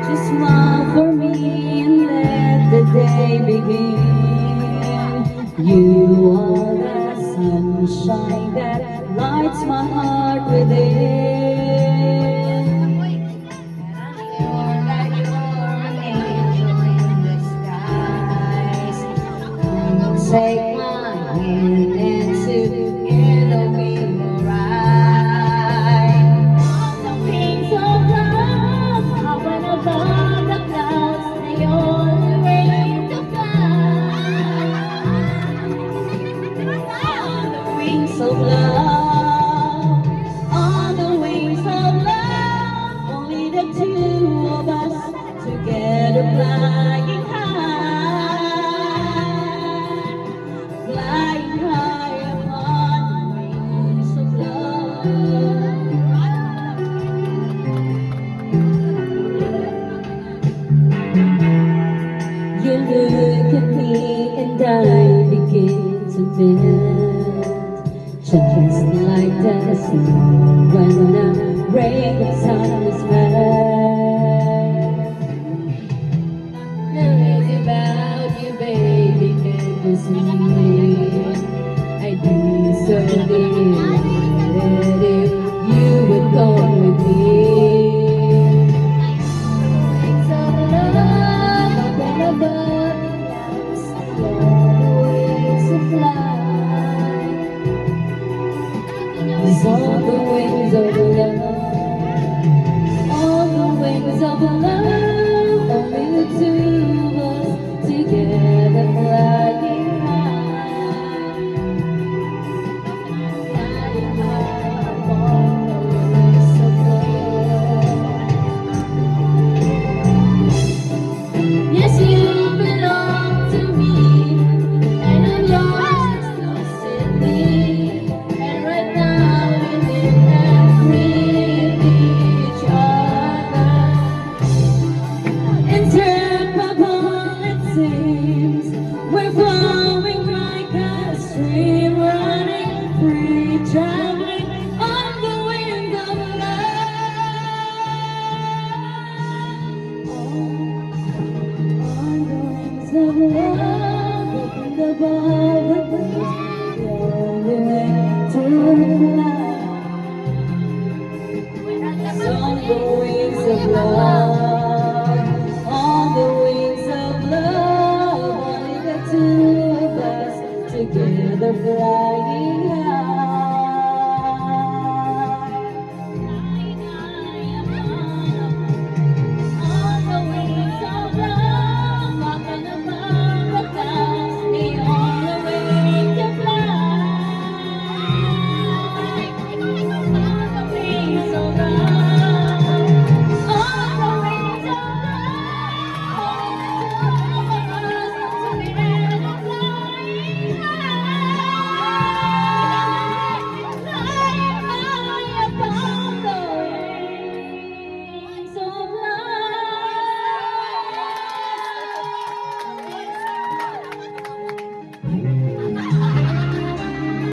Just smile for me and let the day begin. You are the sunshine that lights my heart within. You're like you're an angel in disguise. Take my hand and together we will ride on the wings of love, up and above the clouds. You're the rain to fly on the wings of love, on the wings of love. Only the two of us together flying high, flying high upon the wings of love. You look at me and I begin to melt, just like the snow when the rain of time is melt. Nothing about you, baby, can deceive. I'd be so delighted if you would come with me. Wings of love, up and above the clouds, long ways to fly. It's on the wings of love, on the wings of love.